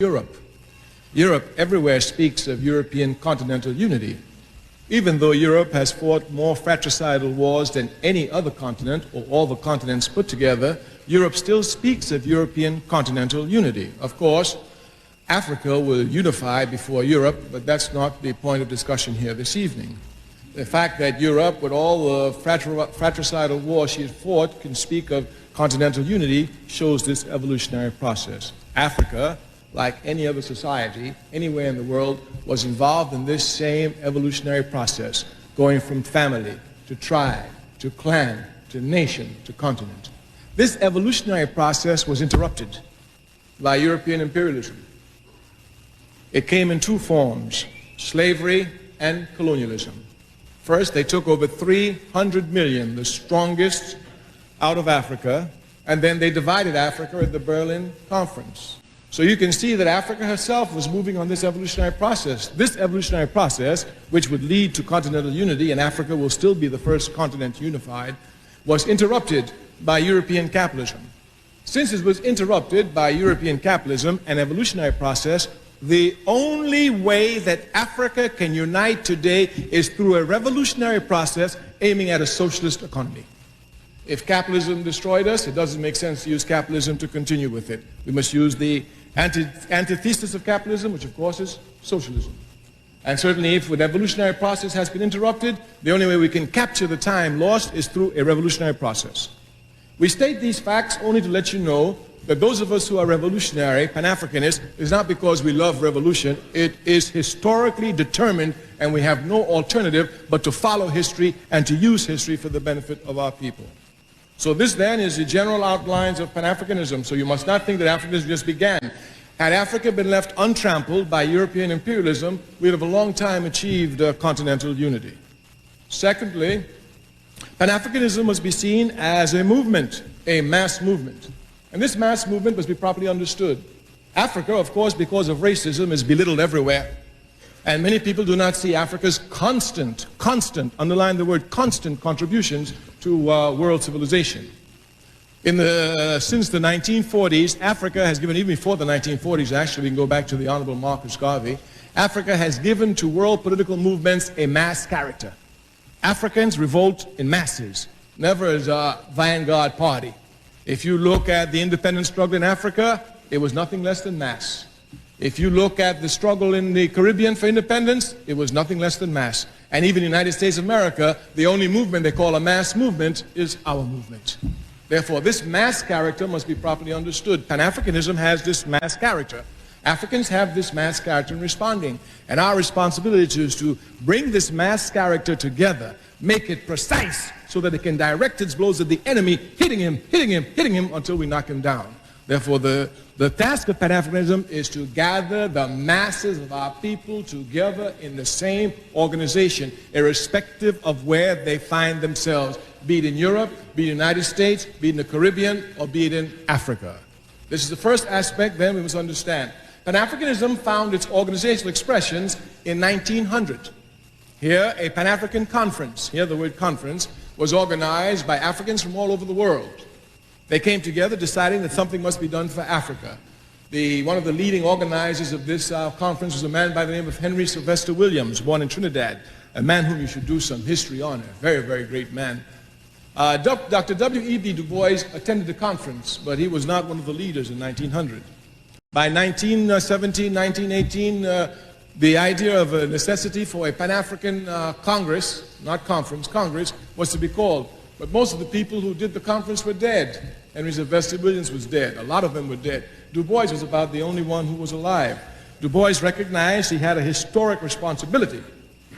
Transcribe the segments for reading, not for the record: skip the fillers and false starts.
Europe. Europe everywhere speaks of European continental unity. Even though Europe has fought more fratricidal wars than any other continent or all the continents put together, Europe still speaks of European continental unity. Of course, Africa will unify before Europe, but that's not the point of discussion here this evening. The fact that Europe, with all the fratricidal wars she has fought, can speak of continental unity shows this evolutionary process. Africa, like any other society anywhere in the world, was involved in this same evolutionary process, going from family to tribe to clan to nation to continent. This evolutionary process was interrupted by European imperialism. It came in two forms: slavery and colonialism. First, they took over 300 million, the strongest, out of Africa, and then they divided Africa at the Berlin Conference. So you can see that Africa herself was moving on this evolutionary process. This evolutionary process, which would lead to continental unity, and Africa will still be the first continent unified, was interrupted by European capitalism. Since it was interrupted by European capitalism and evolutionary process, the only way that Africa can unite today is through a revolutionary process aiming at a socialist economy. If capitalism destroyed us, it doesn't make sense to use capitalism to continue with it. We must use the antithesis of capitalism, which of course is socialism. And certainly if the evolutionary process has been interrupted, the only way we can capture the time lost is through a revolutionary process. We state these facts only to let you know that those of us who are revolutionary, Pan-Africanists, is not because we love revolution. It is historically determined, and we have no alternative but to follow history and to use history for the benefit of our people. So this then is the general outlines of Pan-Africanism. So you must not think that Africanism just began. Had Africa been left untrampled by European imperialism, we would have a long time achieved continental unity. Secondly, Pan-Africanism must be seen as a movement, a mass movement. And this mass movement must be properly understood. Africa, of course, because of racism, is belittled everywhere. And many people do not see Africa's constant, underline the word constant, contributions to world civilization. Since the 1940s, Africa has given, even before the 1940s actually, we can go back to the Honorable Marcus Garvey, Africa has given to world political movements a mass character. Africans revolt in masses, never as a vanguard party. If you look at the independence struggle in Africa, it was nothing less than mass. If you look at the struggle in the Caribbean for independence, it was nothing less than mass. And even in the United States of America, the only movement they call a mass movement is our movement. Therefore, this mass character must be properly understood. Pan-Africanism has this mass character. Africans have this mass character in responding. And our responsibility is to bring this mass character together, make it precise so that it can direct its blows at the enemy, hitting him until we knock him down. Therefore, the task of Pan-Africanism is to gather the masses of our people together in the same organization, irrespective of where they find themselves, be it in Europe, be it in the United States, be it in the Caribbean, or be it in Africa. This is the first aspect, then, we must understand. Pan-Africanism found its organizational expressions in 1900. Here, a Pan-African conference, here the word conference, was organized by Africans from all over the world. They came together deciding that something must be done for Africa. One of the leading organizers of this conference was a man by the name of Henry Sylvester Williams, born in Trinidad, a man whom you should do some history on, a very, very great man. Dr. W.E.B. Du Bois attended the conference, but he was not one of the leaders in 1900. By 1917, 1918, the idea of a necessity for a Pan-African Congress, not conference, Congress, was to be called. But most of the people who did the conference were dead. Henry Sylvester Williams was dead. A lot of them were dead. Du Bois was about the only one who was alive. Du Bois recognized he had a historic responsibility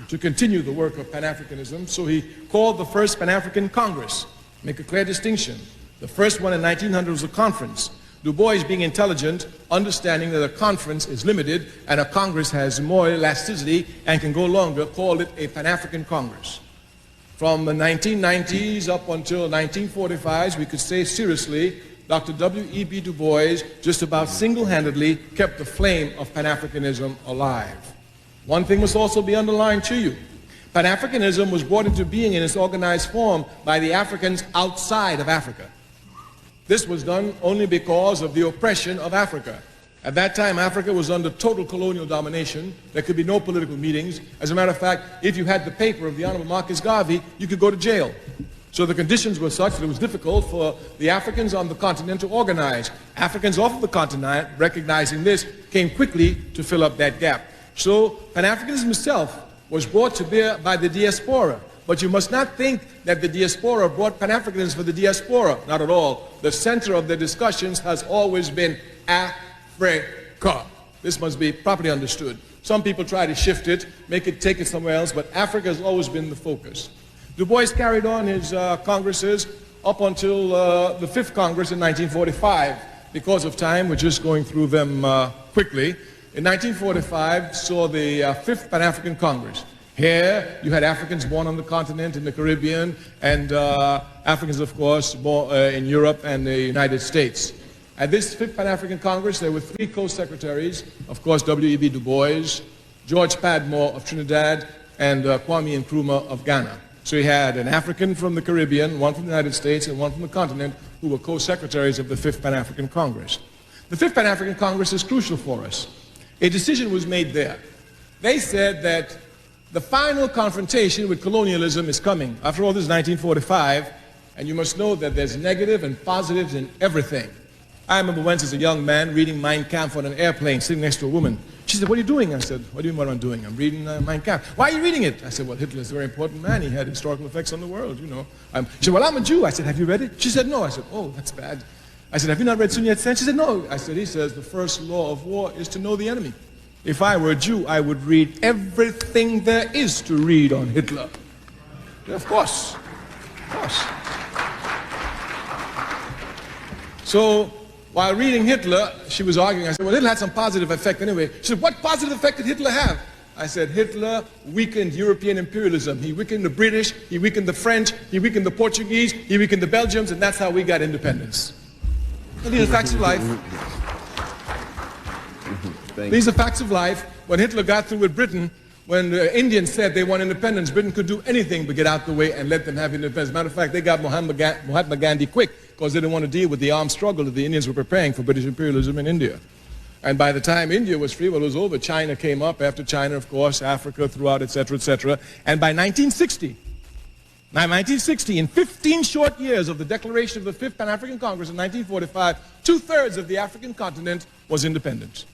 to continue the work of Pan-Africanism, so he called the first Pan-African Congress. Make a clear distinction. The first one in 1900 was a conference. Du Bois, being intelligent, understanding that a conference is limited and a Congress has more elasticity and can go longer, called it a Pan-African Congress. From the 1990s up until 1945, we could say seriously, Dr. W.E.B. Du Bois just about single-handedly kept the flame of Pan-Africanism alive. One thing must also be underlined to you. Pan-Africanism was brought into being in its organized form by the Africans outside of Africa. This was done only because of the oppression of Africa. At that time, Africa was under total colonial domination. There could be no political meetings. As a matter of fact, if you had the paper of the Honorable Marcus Garvey, you could go to jail. So the conditions were such that it was difficult for the Africans on the continent to organize. Africans off of the continent, recognizing this, came quickly to fill up that gap. So Pan-Africanism itself was brought to bear by the diaspora. But you must not think that the diaspora brought Pan-Africanism for the diaspora. Not at all. The center of the discussions has always been Africa. This must be properly understood. Some people try to shift it, take it somewhere else, but Africa has always been the focus. Du Bois carried on his congresses up until the 5th Congress in 1945. Because of time, we're just going through them quickly. In 1945, saw the 5th Pan-African Congress. Here, you had Africans born on the continent, in the Caribbean, and Africans, of course, born in Europe and the United States. At this 5th Pan-African Congress, there were 3 co-secretaries, of course, W.E.B. Du Bois, George Padmore of Trinidad, and Kwame Nkrumah of Ghana. So you had an African from the Caribbean, one from the United States, and one from the continent, who were co-secretaries of the 5th Pan-African Congress. The 5th Pan-African Congress is crucial for us. A decision was made there. They said that the final confrontation with colonialism is coming. After all, this is 1945, and you must know that there's negative and positives in everything. I remember once as a young man reading Mein Kampf on an airplane, sitting next to a woman. She said, "What are you doing?" I said, "What do you mean what I'm doing? I'm reading Mein Kampf." "Why are you reading it?" I said, "Well, Hitler's a very important man. He had historical effects on the world, you know." She said, "Well, I'm a Jew." I said, "Have you read it?" She said, "No." I said, "Oh, that's bad." I said, "Have you not read Sun Yat-sen?" She said, "No." I said, "He says the first law of war is to know the enemy. If I were a Jew, I would read everything there is to read on Hitler." Of course. Of course. So, while reading Hitler, she was arguing. I said, "Well, Hitler had some positive effect anyway." She said, "What positive effect did Hitler have?" I said, "Hitler weakened European imperialism. He weakened the British, he weakened the French, he weakened the Portuguese, he weakened the Belgians, and that's how we got independence." And these are facts of life. These are facts of life. When Hitler got through with Britain, when the Indians said they want independence, Britain could do anything but get out the way and let them have independence. As a matter of fact, they got Mahatma Gandhi quick because they didn't want to deal with the armed struggle that the Indians were preparing for British imperialism in India. And by the time India was free, well, it was over. China came up. After China, of course, Africa throughout, etc., etc. And by 1960, in 15 short years of the declaration of the 5th Pan-African Congress in 1945, 2/3 of the African continent was independent.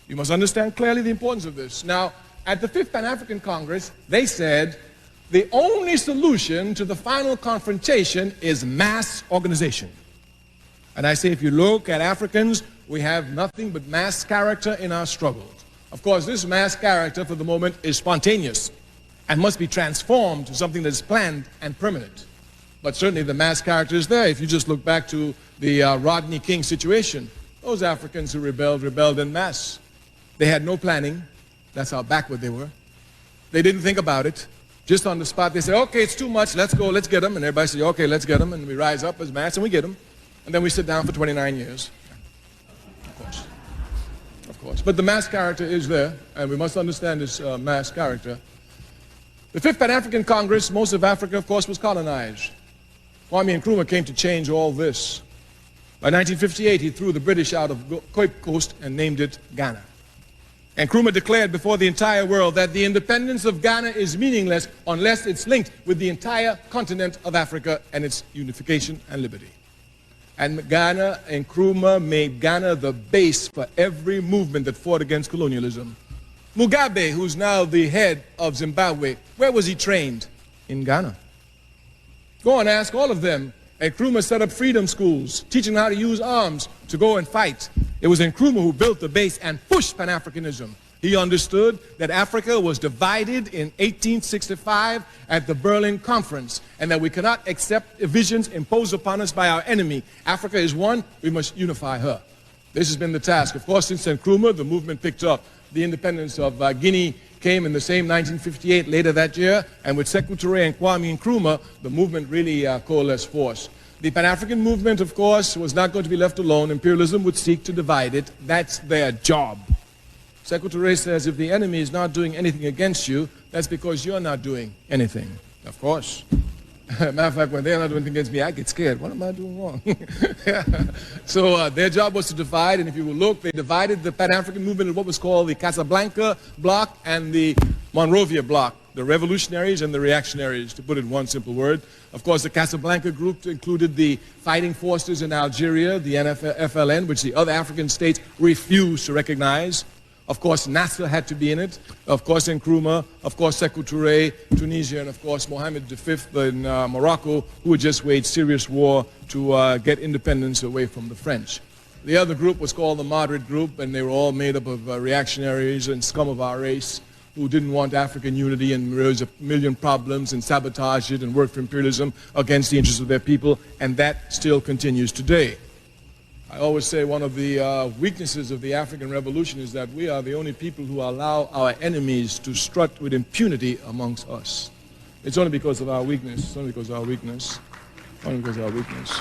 You must understand clearly the importance of this. Now, at the 5th Pan-African Congress, they said the only solution to the final confrontation is mass organization. And I say, if you look at Africans, we have nothing but mass character in our struggles. Of course, this mass character for the moment is spontaneous and must be transformed to something that is planned and permanent. But certainly the mass character is there. If you just look back to the Rodney King situation, those Africans who rebelled en masse. They had no planning. That's how backward they were. They didn't think about it. Just on the spot, they said, "Okay, it's too much. Let's go. Let's get them." And everybody said, "Okay, let's get them." And we rise up as mass and we get them. And then we sit down for 29 years. Of course. Of course. But the mass character is there, and we must understand this mass character. The 5th Pan-African Congress, most of Africa, of course, was colonized. Kwame Nkrumah came to change all this. By 1958, he threw the British out of Cape Coast and named it Ghana. And Nkrumah declared before the entire world that the independence of Ghana is meaningless unless it's linked with the entire continent of Africa and its unification and liberty. And Ghana, Nkrumah made Ghana the base for every movement that fought against colonialism. Mugabe, who's now the head of Zimbabwe, where was he trained? In Ghana. Go and ask all of them. Nkrumah set up freedom schools, teaching how to use arms to go and fight. It was Nkrumah who built the base and pushed Pan-Africanism. He understood that Africa was divided in 1865 at the Berlin Conference, and that we cannot accept divisions imposed upon us by our enemy. Africa is one, we must unify her. This has been the task. Of course, since Nkrumah, the movement picked up. The independence of Guinea came in the same 1958, later that year, and with Sekou Touré and Kwame Nkrumah, the movement really coalesced force. The Pan-African movement, of course, was not going to be left alone. Imperialism would seek to divide it. That's their job. Sekou Touré says, if the enemy is not doing anything against you, that's because you're not doing anything. Of course. Matter of fact, when they're not doing anything against me, I get scared. What am I doing wrong? So their job was to divide, and if you will look, they divided the Pan-African movement in what was called the Casablanca Bloc and the Monrovia Bloc, the revolutionaries and the reactionaries, to put it in one simple word. Of course, the Casablanca group included the fighting forces in Algeria, the FLN, which the other African states refused to recognize. Of course, Nasser had to be in it. Of course, Nkrumah. Of course, Sékou Touré, Tunisia. And of course, Mohammed V in Morocco, who had just waged serious war to get independence away from the French. The other group was called the Moderate Group, and they were all made up of reactionaries and scum of our race who didn't want African unity and raised a million problems and sabotage it and work for imperialism against the interests of their people, and that still continues today. I always say one of the weaknesses of the African Revolution is that we are the only people who allow our enemies to strut with impunity amongst us. It's only because of our weakness. It's only because of our weakness. Only because of our weakness.